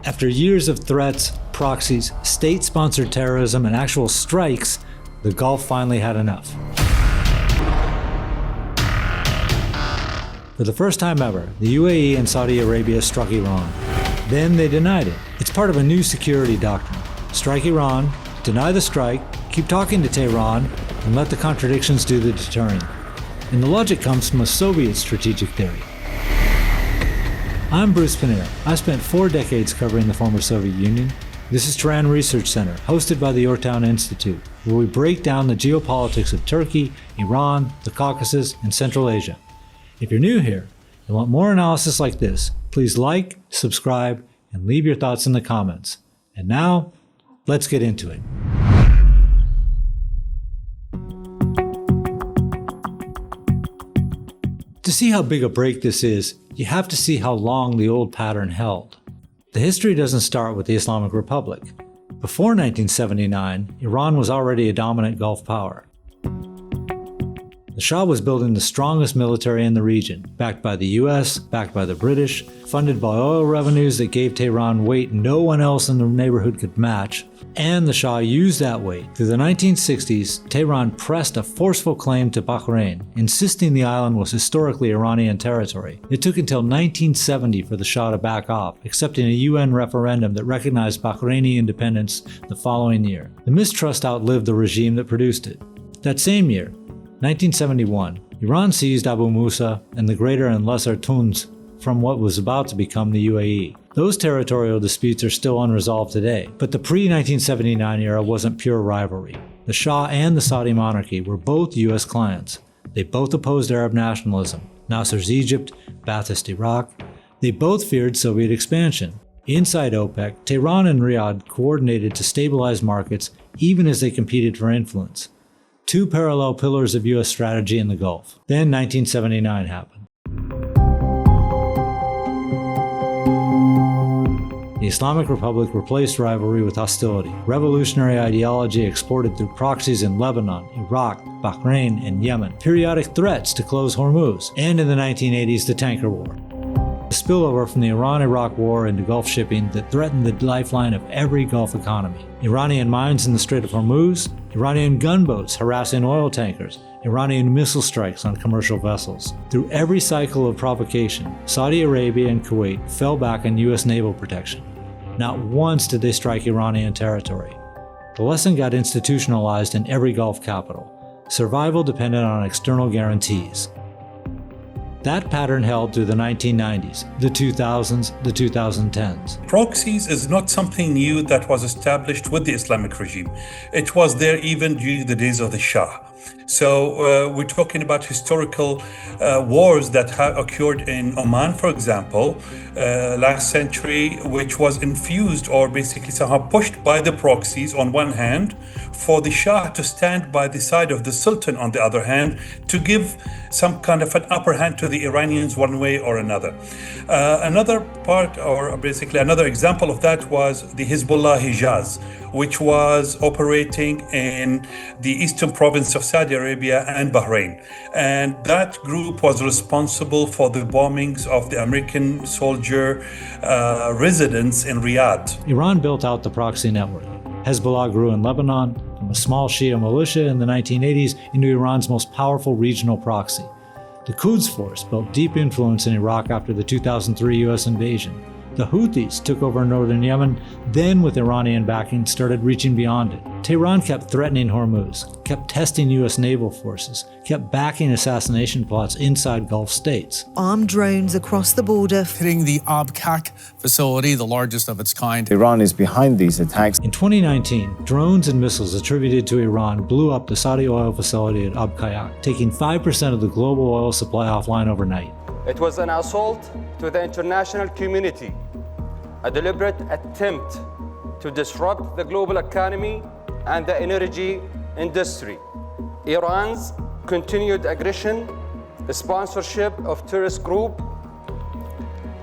After years of threats, proxies, state-sponsored terrorism, and actual strikes, the Gulf finally had enough. For the first time ever, the UAE and Saudi Arabia struck Iran. Then they denied it. It's part of a new security doctrine. Strike Iran, deny the strike, keep talking to Tehran, and let the contradictions do the deterring. And the logic comes from a Soviet strategic theory. I'm Bruce Pannier. I spent 4 decades covering the former Soviet Union. This is Turan Research Center, hosted by the Yorktown Institute, where we break down the geopolitics of Turkey, Iran, the Caucasus, and Central Asia. If you're new here and want more analysis like this, please like, subscribe, and leave your thoughts in the comments. And now, let's get into it. To see how big a break this is, you have to see how long the old pattern held. The history doesn't start with the Islamic Republic. Before 1979, Iran was already a dominant Gulf power. The Shah was building the strongest military in the region, backed by the US, backed by the British, funded by oil revenues that gave Tehran weight no one else in the neighborhood could match. And the Shah used that weight. Through the 1960s, Tehran pressed a forceful claim to Bahrain, insisting the island was historically Iranian territory. It took until 1970 for the Shah to back off, accepting a UN referendum that recognized Bahraini independence the following year. The mistrust outlived the regime that produced it. That same year, 1971, Iran seized Abu Musa and the Greater and Lesser Tuns from what was about to become the UAE. Those territorial disputes are still unresolved today, but the pre-1979 era wasn't pure rivalry. The Shah and the Saudi monarchy were both US clients. They both opposed Arab nationalism, Nasser's Egypt, Ba'athist Iraq. They both feared Soviet expansion. Inside OPEC, Tehran and Riyadh coordinated to stabilize markets even as they competed for influence. 2 parallel pillars of US strategy in the Gulf. Then 1979 happened. The Islamic Republic replaced rivalry with hostility. Revolutionary ideology exported through proxies in Lebanon, Iraq, Bahrain, and Yemen. Periodic threats to close Hormuz. And in the 1980s, the tanker war. The spillover from the Iran-Iraq war into Gulf shipping that threatened the lifeline of every Gulf economy. Iranian mines in the Strait of Hormuz, Iranian gunboats harassing oil tankers, Iranian missile strikes on commercial vessels. Through every cycle of provocation, Saudi Arabia and Kuwait fell back on US naval protection. Not once did they strike Iranian territory. The lesson got institutionalized in every Gulf capital. Survival depended on external guarantees. That pattern held through the 1990s, the 2000s, the 2010s. Proxies is not something new that was established with the Islamic regime. It was there even during the days of the Shah. So we're talking about historical wars that occurred in Oman, for example, last century, which was infused or basically somehow pushed by the proxies on one hand, for the Shah to stand by the side of the Sultan on the other hand, to give some kind of an upper hand to the Iranians one way or another. Another part, or basically another example of that, was the Hezbollah Hijaz, which was operating in the eastern province of Saudi Arabia and Bahrain. And that group was responsible for the bombings of the American soldier residence in Riyadh. Iran built out the proxy network. Hezbollah grew in Lebanon, from a small Shia militia in the 1980s into Iran's most powerful regional proxy. The Quds Force built deep influence in Iraq after the 2003 US invasion. The Houthis took over northern Yemen, then with Iranian backing started reaching beyond it. Tehran kept threatening Hormuz, kept testing US naval forces, kept backing assassination plots inside Gulf states. Armed drones across the border. Hitting the Abqaiq facility, the largest of its kind. Iran is behind these attacks. In 2019, drones and missiles attributed to Iran blew up the Saudi oil facility at Abqaiq, taking 5% of the global oil supply offline overnight. It was an assault to the international community, a deliberate attempt to disrupt the global economy and the energy industry. Iran's continued aggression, sponsorship of terrorist groups,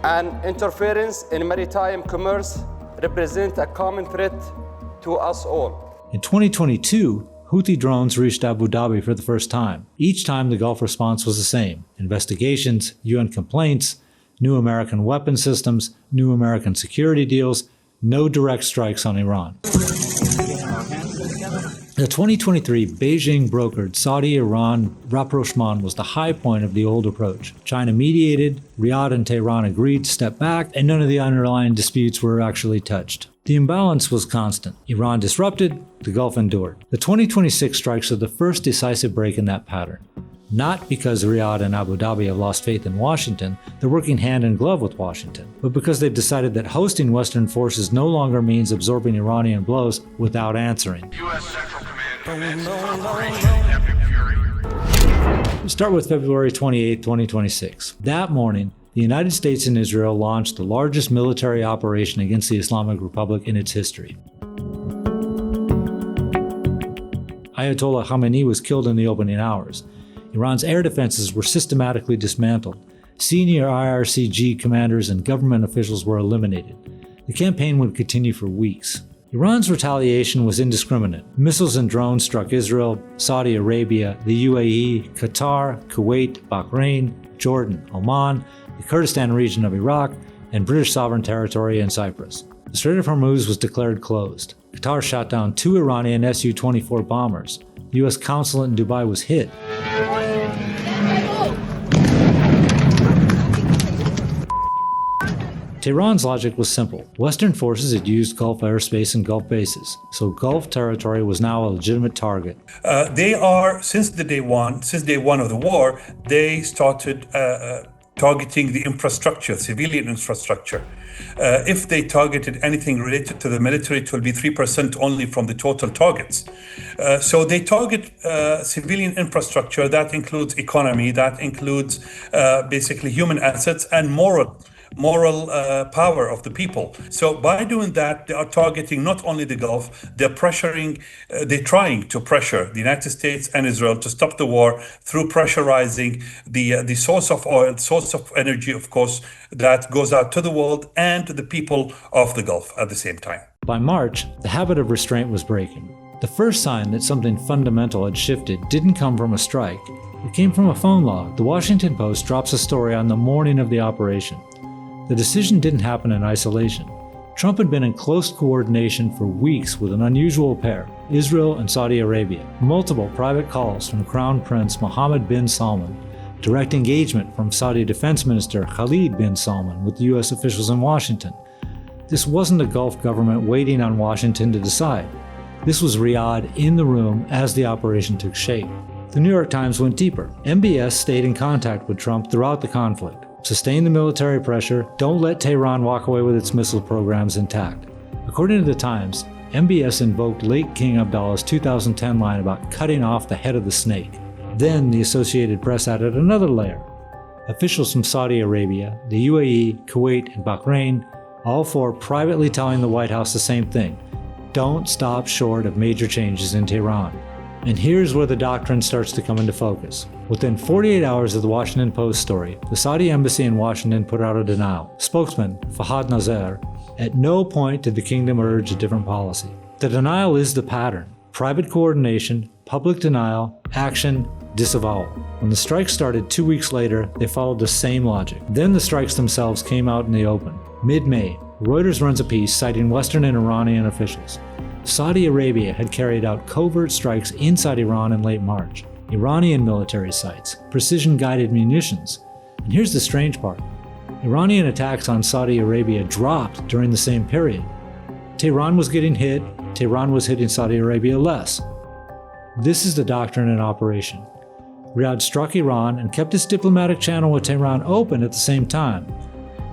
and interference in maritime commerce represent a common threat to us all. In 2022, Houthi drones reached Abu Dhabi for the first time. Each time the Gulf response was the same: investigations, UN complaints, new American weapon systems, new American security deals, no direct strikes on Iran. The 2023 Beijing-brokered Saudi-Iran rapprochement was the high point of the old approach. China mediated, Riyadh and Tehran agreed to step back, and none of the underlying disputes were actually touched. The imbalance was constant. Iran disrupted, the Gulf endured. The 2026 strikes are the first decisive break in that pattern. Not because Riyadh and Abu Dhabi have lost faith in Washington, they're working hand in glove with Washington, but because they've decided that hosting Western forces no longer means absorbing Iranian blows without answering. U.S. Central Command commences Operation Epic Fury. We start with February 28, 2026. That morning, the United States and Israel launched the largest military operation against the Islamic Republic in its history. Ayatollah Khamenei was killed in the opening hours. Iran's air defenses were systematically dismantled. Senior IRCG commanders and government officials were eliminated. The campaign would continue for weeks. Iran's retaliation was indiscriminate. Missiles and drones struck Israel, Saudi Arabia, the UAE, Qatar, Kuwait, Bahrain, Jordan, Oman, the Kurdistan region of Iraq, and British sovereign territory in Cyprus. The Strait of Hormuz was declared closed. Qatar shot down 2 Iranian Su-24 bombers. The U.S. consulate in Dubai was hit. Tehran's logic was simple. Western forces had used Gulf airspace and Gulf bases, so Gulf territory was now a legitimate target. They are, since day one of the war, they started targeting the infrastructure, civilian infrastructure. If they targeted anything related to the military, it will be 3% only from the total targets. So they target civilian infrastructure. That includes economy, that includes basically human assets and moral power of the people. So by doing that, they are targeting not only the Gulf, they're trying to pressure the United States and Israel to stop the war through pressurizing the source of oil, source of energy, of course, that goes out to the world and to the people of the Gulf at the same time. By March, the habit of restraint was breaking. The first sign that something fundamental had shifted didn't come from a strike. It came from a phone log. The Washington Post drops a story on the morning of the operation. The decision didn't happen in isolation. Trump had been in close coordination for weeks with an unusual pair, Israel and Saudi Arabia. Multiple private calls from Crown Prince Mohammed bin Salman, direct engagement from Saudi Defense Minister Khalid bin Salman with U.S. officials in Washington. This wasn't a Gulf government waiting on Washington to decide. This was Riyadh in the room as the operation took shape. The New York Times went deeper. MBS stayed in contact with Trump throughout the conflict. Sustain the military pressure, don't let Tehran walk away with its missile programs intact. According to the Times, MBS invoked late King Abdullah's 2010 line about cutting off the head of the snake. Then the Associated Press added another layer. Officials from Saudi Arabia, the UAE, Kuwait, and Bahrain, all four privately telling the White House the same thing: don't stop short of major changes in Tehran. And here's where the doctrine starts to come into focus. Within 48 hours of the Washington Post story, the Saudi embassy in Washington put out a denial. Spokesman Fahad Nazar, at no point did the kingdom urge a different policy. The denial is the pattern: private coordination, public denial, action, disavowal. When the strikes started 2 weeks later, they followed the same logic. Then the strikes themselves came out in the open. Mid-May, Reuters runs a piece citing Western and Iranian officials. Saudi Arabia had carried out covert strikes inside Iran in late March. Iranian military sites, precision-guided munitions. And here's the strange part. Iranian attacks on Saudi Arabia dropped during the same period. Tehran was getting hit, Tehran was hitting Saudi Arabia less. This is the doctrine in operation. Riyadh struck Iran and kept its diplomatic channel with Tehran open at the same time.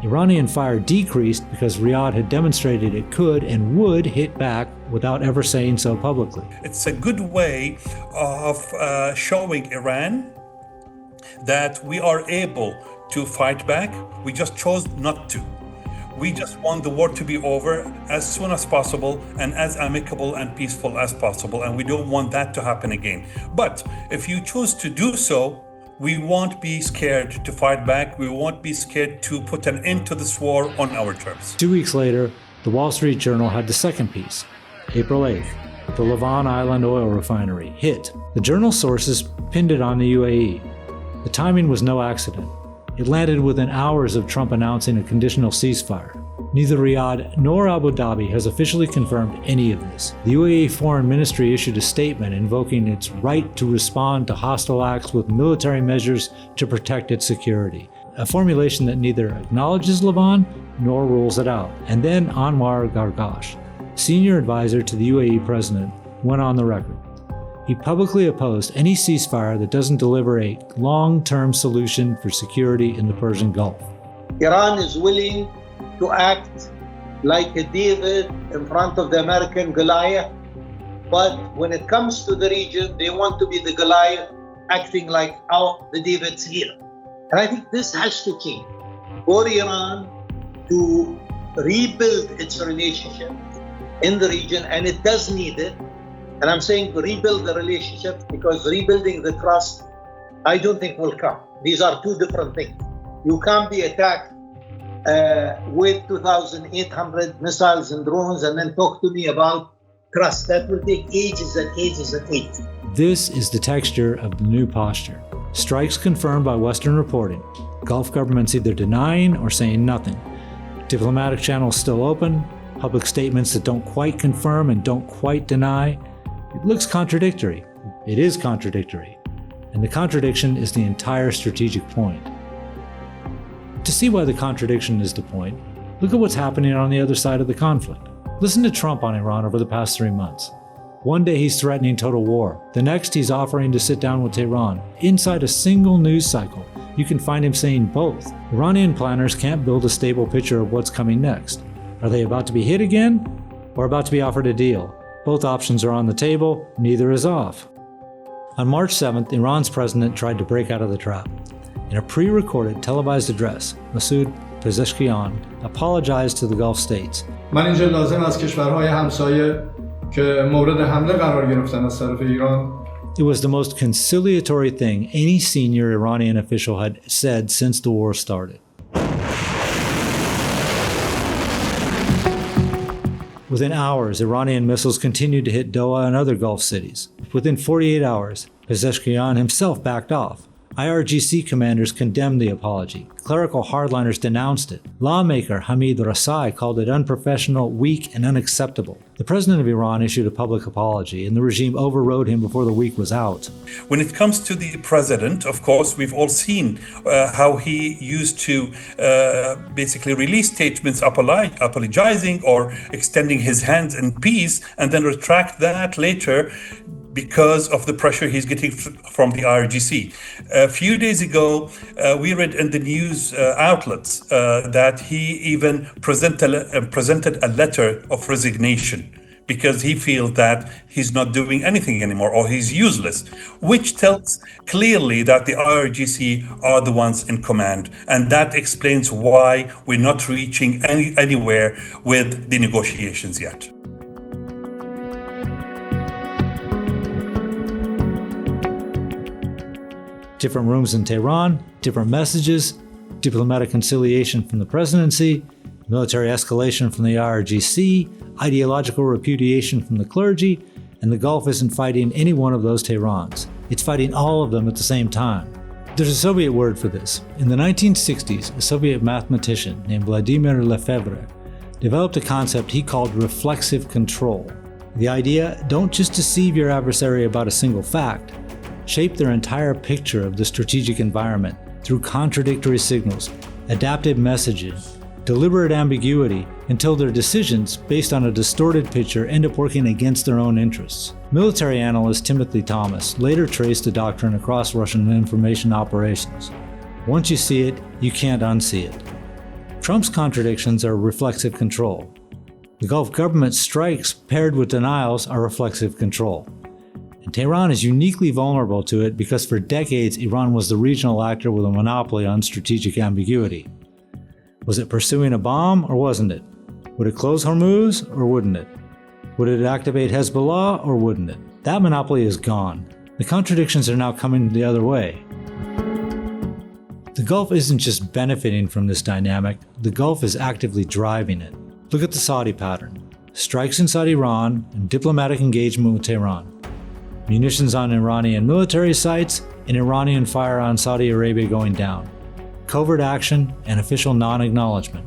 Iranian fire decreased because Riyadh had demonstrated it could and would hit back without ever saying so publicly. It's a good way of showing Iran that we are able to fight back. We just chose not to. We just want the war to be over as soon as possible and as amicable and peaceful as possible, and we don't want that to happen again. But if you choose to do so, we won't be scared to fight back. We won't be scared to put an end to this war on our terms. 2 weeks later, the Wall Street Journal had the second piece. April 8th, the Lavon Island oil refinery hit. The journal sources pinned it on the UAE. The timing was no accident. It landed within hours of Trump announcing a conditional ceasefire. Neither Riyadh nor Abu Dhabi has officially confirmed any of this. The UAE Foreign Ministry issued a statement invoking its right to respond to hostile acts with military measures to protect its security, a formulation that neither acknowledges Lebanon nor rules it out. And then Anwar Gargash, senior advisor to the UAE president, went on the record. He publicly opposed any ceasefire that doesn't deliver a long-term solution for security in the Persian Gulf. Iran is willing to act like a David in front of the American Goliath, but when it comes to the region, they want to be the Goliath acting like the David's here. And I think this has to change for Iran to rebuild its relationship in the region, and it does need it. And I'm saying to rebuild the relationship because rebuilding the trust, I don't think will come. These are two different things. You can't be attacked with 2,800 missiles and drones and then talk to me about trust. That will take ages and ages and ages. This is the texture of the new posture. Strikes confirmed by Western reporting. Gulf governments either denying or saying nothing. Diplomatic channels still open. Public statements that don't quite confirm and don't quite deny. It looks contradictory. It is contradictory. And the contradiction is the entire strategic point. To see why the contradiction is the point, look at what's happening on the other side of the conflict. Listen to Trump on Iran over the past 3 months. One day he's threatening total war. The next he's offering to sit down with Tehran. Inside a single news cycle, you can find him saying both. Iranian planners can't build a stable picture of what's coming next. Are they about to be hit again or about to be offered a deal? Both options are on the table, neither is off. On March 7th, Iran's president tried to break out of the trap. In a pre-recorded televised address, Masoud Pezeshkian apologized to the Gulf states. من اینجا لازم از کشورهای همسایه که مورد حمله قرار گرفتن از طرف ایران. It was the most conciliatory thing any senior Iranian official had said since the war started. Within hours, Iranian missiles continued to hit Doha and other Gulf cities. Within 48 hours, Pezeshkian himself backed off. IRGC commanders condemned the apology. Clerical hardliners denounced it. Lawmaker Hamid Rasai called it unprofessional, weak, and unacceptable. The president of Iran issued a public apology, and the regime overrode him before the week was out. When it comes to the president, of course, we've all seen how he used to basically release statements apologizing or extending his hands in peace, and then retract that later because of the pressure he's getting from the IRGC. A few days ago, we read in the news outlets that he even presented a letter of resignation because he feels that he's not doing anything anymore or he's useless, which tells clearly that the IRGC are the ones in command. And that explains why we're not reaching anywhere with the negotiations yet. Different rooms in Tehran, different messages, diplomatic conciliation from the presidency, military escalation from the IRGC, ideological repudiation from the clergy, and the Gulf isn't fighting any one of those Tehrans. It's fighting all of them at the same time. There's a Soviet word for this. In the 1960s, a Soviet mathematician named Vladimir Lefebvre developed a concept he called reflexive control. The idea, don't just deceive your adversary about a single fact, shape their entire picture of the strategic environment through contradictory signals, adaptive messaging, deliberate ambiguity, until their decisions, based on a distorted picture, end up working against their own interests. Military analyst Timothy Thomas later traced the doctrine across Russian information operations. Once you see it, you can't unsee it. Trump's contradictions are reflexive control. The Gulf government's strikes paired with denials are reflexive control. And Tehran is uniquely vulnerable to it because for decades Iran was the regional actor with a monopoly on strategic ambiguity. Was it pursuing a bomb or wasn't it? Would it close Hormuz or wouldn't it? Would it activate Hezbollah or wouldn't it? That monopoly is gone. The contradictions are now coming the other way. The Gulf isn't just benefiting from this dynamic, the Gulf is actively driving it. Look at the Saudi pattern. Strikes inside Iran and diplomatic engagement with Tehran. Munitions on Iranian military sites and Iranian fire on Saudi Arabia going down. covert action, and official non-acknowledgement.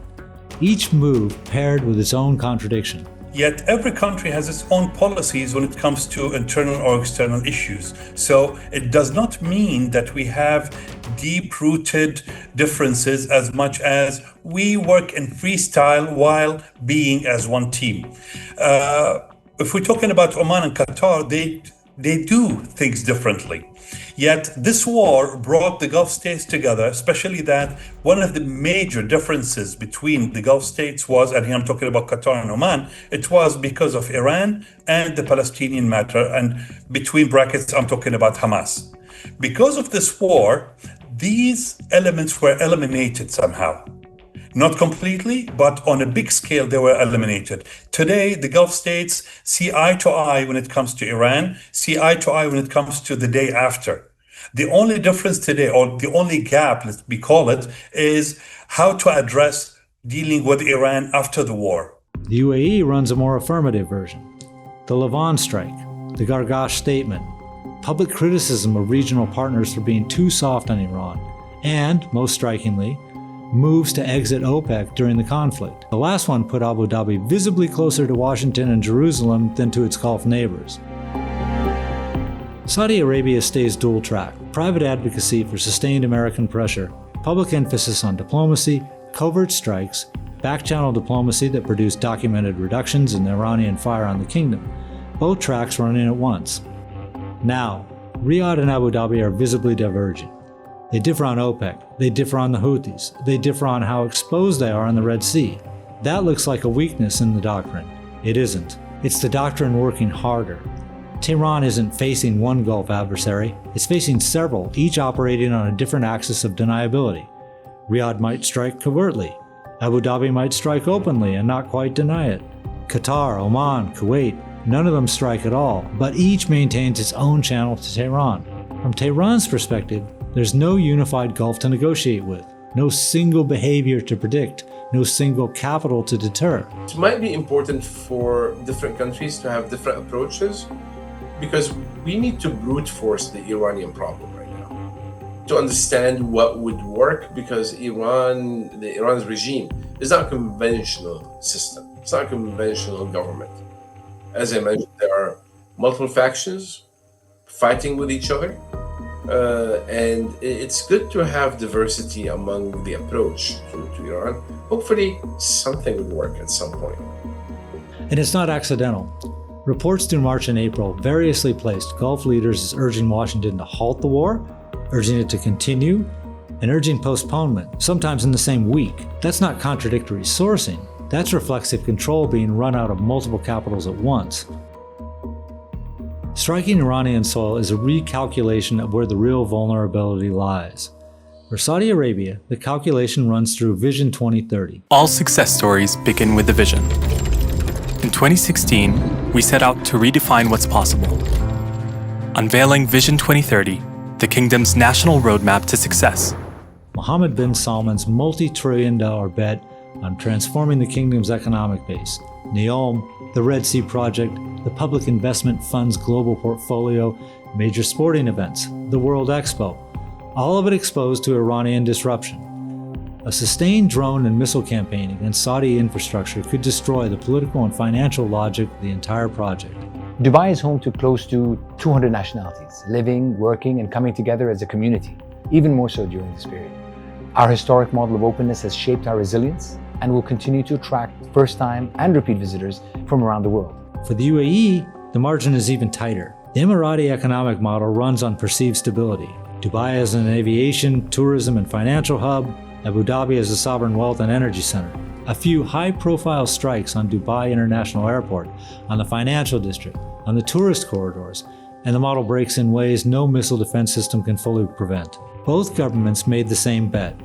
Each move paired with its own contradiction. Yet every country has its own policies when it comes to internal or external issues. So it does not mean that we have deep-rooted differences as much as we work in freestyle while being as one team. If we're talking about Oman and Qatar, they do things differently. Yet this war brought the Gulf states together, especially that one of the major differences between the Gulf states was, and here I'm talking about Qatar and Oman, it was because of Iran and the Palestinian matter, and between brackets, I'm talking about Hamas. Because of this war, these elements were eliminated somehow. Not completely, but on a big scale, they were eliminated. Today, the Gulf states see eye to eye when it comes to Iran, see eye to eye when it comes to the day after. The only difference today, or the only gap, let me call it, is how to address dealing with Iran after the war. The UAE runs a more affirmative version. The Levant strike, the Gargash statement, public criticism of regional partners for being too soft on Iran, and, most strikingly, moves to exit OPEC during the conflict. The last one put Abu Dhabi visibly closer to Washington and Jerusalem than to its Gulf neighbors. Saudi Arabia stays dual track: private advocacy for sustained American pressure, public emphasis on diplomacy, covert strikes, back-channel diplomacy that produced documented reductions in Iranian fire on the kingdom. Both tracks running at once. Now, Riyadh and Abu Dhabi are visibly diverging. They differ on OPEC, they differ on the Houthis, they differ on how exposed they are in the Red Sea. That looks like a weakness in the doctrine. It isn't. It's the doctrine working harder. Tehran isn't facing one Gulf adversary, it's facing several, each operating on a different axis of deniability. Riyadh might strike covertly. Abu Dhabi might strike openly and not quite deny it. Qatar, Oman, Kuwait, none of them strike at all, but each maintains its own channel to Tehran. From Tehran's perspective, there's no unified Gulf to negotiate with, no single behavior to predict, no single capital to deter. It might be important for different countries to have different approaches, because we need to brute force the Iranian problem right now to understand what would work, because Iran's regime is not a conventional system. It's not a conventional government. As I mentioned, there are multiple factions fighting with each other. And it's good to have diversity among the approach to Iran. Hopefully something would work at some point. And it's not accidental. Reports through March and April variously placed Gulf leaders as urging Washington to halt the war, urging it to continue, and urging postponement, sometimes in the same week. That's not contradictory sourcing. That's reflexive control being run out of multiple capitals at once. Striking Iranian soil is a recalculation of where the real vulnerability lies. For Saudi Arabia, the calculation runs through Vision 2030. All success stories begin with the vision. In 2016, we set out to redefine what's possible. Unveiling Vision 2030, the kingdom's national roadmap to success. Mohammed bin Salman's multi-trillion-dollar bet on transforming the kingdom's economic base. NEOM, the Red Sea Project, the Public Investment Fund's global portfolio, major sporting events, the World Expo, all of it exposed to Iranian disruption. A sustained drone and missile campaign against Saudi infrastructure could destroy the political and financial logic of the entire project. Dubai is home to close to 200 nationalities, living, working, and coming together as a community, even more so during this period. Our historic model of openness has shaped our resilience and will continue to attract first-time and repeat visitors from around the world. For the UAE, the margin is even tighter. The Emirati economic model runs on perceived stability. Dubai as an aviation, tourism, and financial hub, Abu Dhabi as a sovereign wealth and energy center. A few high-profile strikes on Dubai International Airport, on the financial district, on the tourist corridors, and the model breaks in ways no missile defense system can fully prevent. Both governments made the same bet.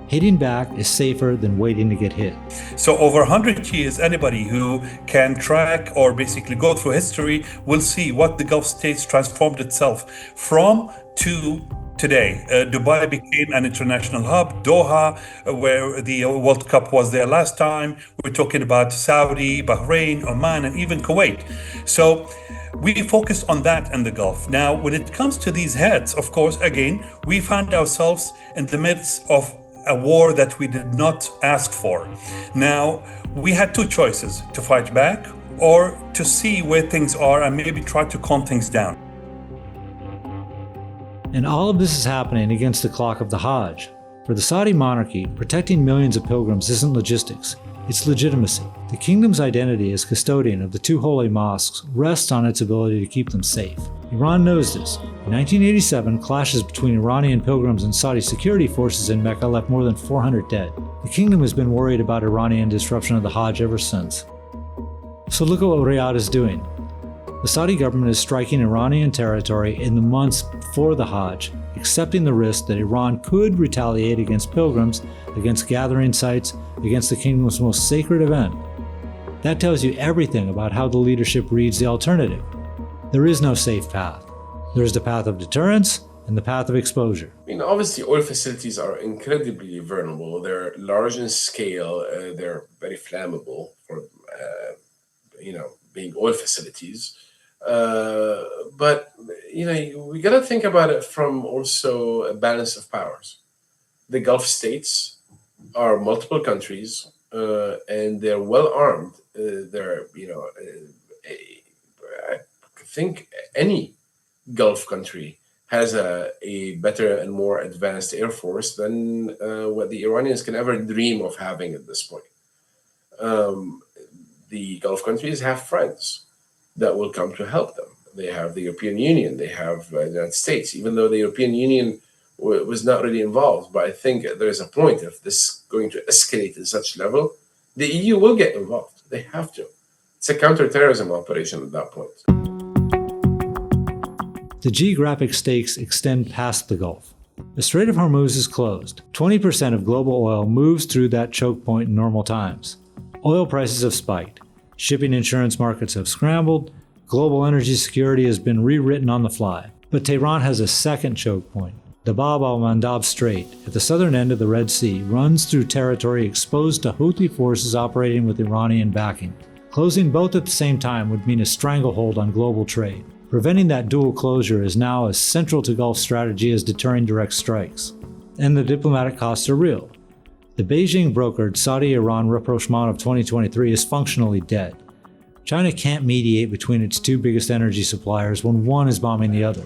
Hitting back is safer than waiting to get hit. So over 100 years, anybody who can track or basically go through history will see what the Gulf states transformed itself from to today. Dubai became an international hub. Doha, where the World Cup was there last time. We're talking about Saudi, Bahrain, Oman, and even Kuwait. So we focus on that in the Gulf. Now, when it comes to these heads, of course, again, we find ourselves in the midst of a war that we did not ask for. Now, we had two choices: to fight back or to see where things are and maybe try to calm things down. And all of this is happening against the clock of the Hajj. For the Saudi monarchy, protecting millions of pilgrims isn't logistics, it's legitimacy. The kingdom's identity as custodian of the two holy mosques rests on its ability to keep them safe. Iran knows this. In 1987, clashes between Iranian pilgrims and Saudi security forces in Mecca left more than 400 dead. The kingdom has been worried about Iranian disruption of the Hajj ever since. So look at what Riyadh is doing. The Saudi government is striking Iranian territory in the months before the Hajj, accepting the risk that Iran could retaliate against pilgrims, against gathering sites, against the kingdom's most sacred event. That tells you everything about how the leadership reads the alternative. There is no safe path. There is the path of deterrence and the path of exposure. I mean, obviously, oil facilities are incredibly vulnerable. They're large in scale. They're very flammable for, being oil facilities. But we got to think about it from also a balance of powers. The Gulf states are multiple countries, and they're well armed. I think any Gulf country has a better and more advanced air force than what the Iranians can ever dream of having at this point. The Gulf countries have friends that will come to help them. They have the European Union, they have the United States, even though the European Union was not really involved. But I think there's a point, if this is going to escalate to such level, the EU will get involved. They have to. It's a counterterrorism operation at that point. The geographic stakes extend past the Gulf. The Strait of Hormuz is closed. 20% of global oil moves through that choke point in normal times. Oil prices have spiked. Shipping insurance markets have scrambled. Global energy security has been rewritten on the fly. But Tehran has a second choke point. The Bab al-Mandab Strait, at the southern end of the Red Sea, runs through territory exposed to Houthi forces operating with Iranian backing. Closing both at the same time would mean a stranglehold on global trade. Preventing that dual closure is now as central to Gulf strategy as deterring direct strikes. And the diplomatic costs are real. The Beijing-brokered Saudi-Iran rapprochement of 2023 is functionally dead. China can't mediate between its two biggest energy suppliers when one is bombing the other.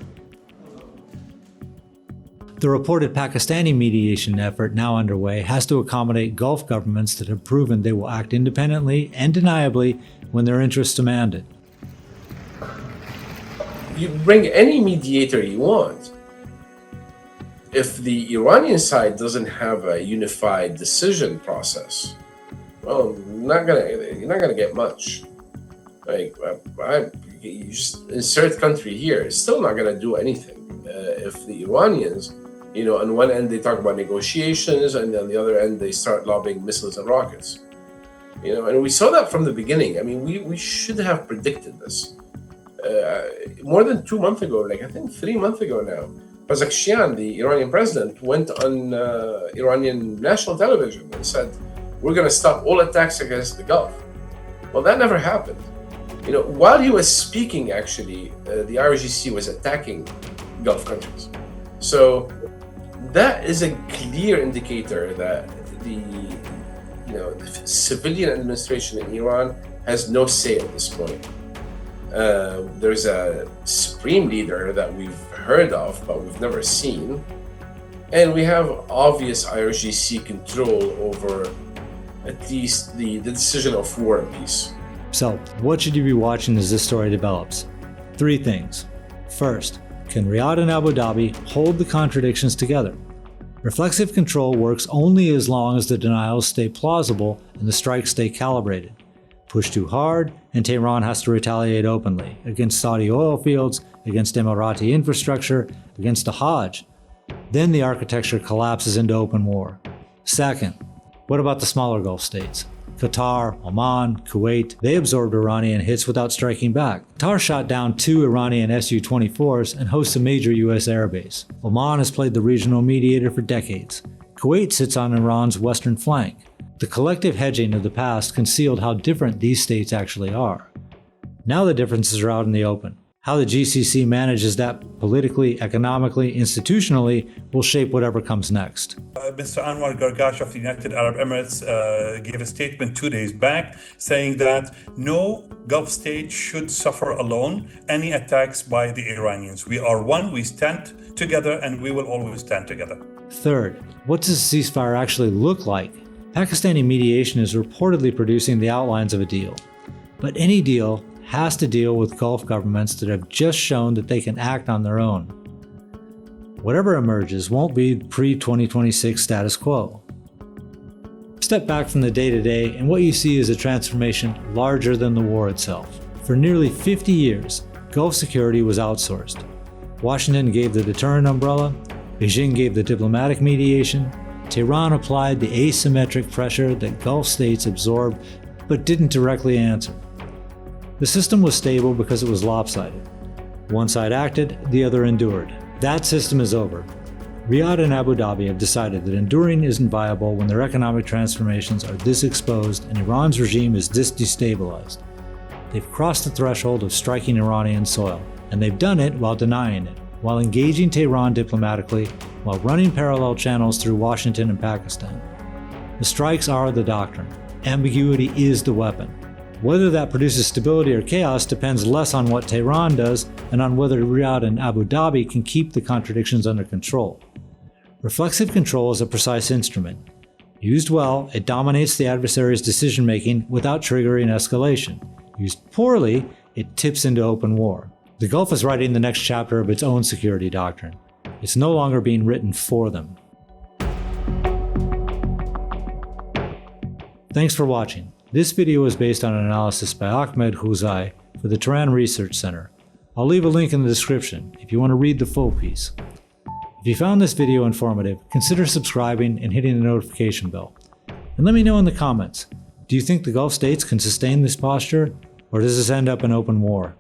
The reported Pakistani mediation effort now underway has to accommodate Gulf governments that have proven they will act independently and deniably when their interests demand it. You bring any mediator you want. If the Iranian side doesn't have a unified decision process, well, you're not gonna get much. You just insert country here, it's still not gonna do anything. If the Iranians, on one end they talk about negotiations, and on the other end they start lobbing missiles and rockets. And we saw that from the beginning. I mean, we should have predicted this. More than 2 months ago, I think 3 months ago now, Pezeshkian, the Iranian president, went on Iranian national television and said, we're going to stop all attacks against the Gulf. Well, that never happened. While he was speaking, actually, the IRGC was attacking Gulf countries. So that is a clear indicator that the civilian administration in Iran has no say at this point. There's a supreme leader that we've heard of, but we've never seen. And we have obvious IRGC control over at least the decision of war and peace. So, what should you be watching as this story develops? 3 things. First, can Riyadh and Abu Dhabi hold the contradictions together? Reflexive control works only as long as the denials stay plausible and the strikes stay calibrated. Push too hard, and Tehran has to retaliate openly against Saudi oil fields, against Emirati infrastructure, against the Hajj. Then the architecture collapses into open war. Second, what about the smaller Gulf states? Qatar, Oman, Kuwait, they absorbed Iranian hits without striking back. Qatar shot down 2 Iranian Su-24s and hosts a major US airbase. Oman has played the regional mediator for decades. Kuwait sits on Iran's western flank. The collective hedging of the past concealed how different these states actually are. Now the differences are out in the open. How the GCC manages that politically, economically, institutionally will shape whatever comes next. Mr. Anwar Gargash of the United Arab Emirates gave a statement 2 days back saying that no Gulf state should suffer alone any attacks by the Iranians. We are one, we stand together, and we will always stand together. Third, what does a ceasefire actually look like? Pakistani mediation is reportedly producing the outlines of a deal. But any deal has to deal with Gulf governments that have just shown that they can act on their own. Whatever emerges won't be pre-2026 status quo. Step back from the day-to-day and what you see is a transformation larger than the war itself. For nearly 50 years, Gulf security was outsourced. Washington gave the deterrent umbrella, Beijing gave the diplomatic mediation, Tehran applied the asymmetric pressure that Gulf states absorbed but didn't directly answer. The system was stable because it was lopsided. One side acted, the other endured. That system is over. Riyadh and Abu Dhabi have decided that enduring isn't viable when their economic transformations are this exposed and Iran's regime is this destabilized. They've crossed the threshold of striking Iranian soil, and they've done it while denying it, while engaging Tehran diplomatically, while running parallel channels through Washington and Pakistan. The strikes are the doctrine. Ambiguity is the weapon. Whether that produces stability or chaos depends less on what Tehran does and on whether Riyadh and Abu Dhabi can keep the contradictions under control. Reflexive control is a precise instrument. Used well, it dominates the adversary's decision-making without triggering escalation. Used poorly, it tips into open war. The Gulf is writing the next chapter of its own security doctrine. It's no longer being written for them. Thanks for watching. This video is based on an analysis by Ahmed Khuzaei for the Turan Research Center. I'll leave a link in the description if you want to read the full piece. If you found this video informative, consider subscribing and hitting the notification bell. And let me know in the comments, do you think the Gulf states can sustain this posture, or does this end up in open war?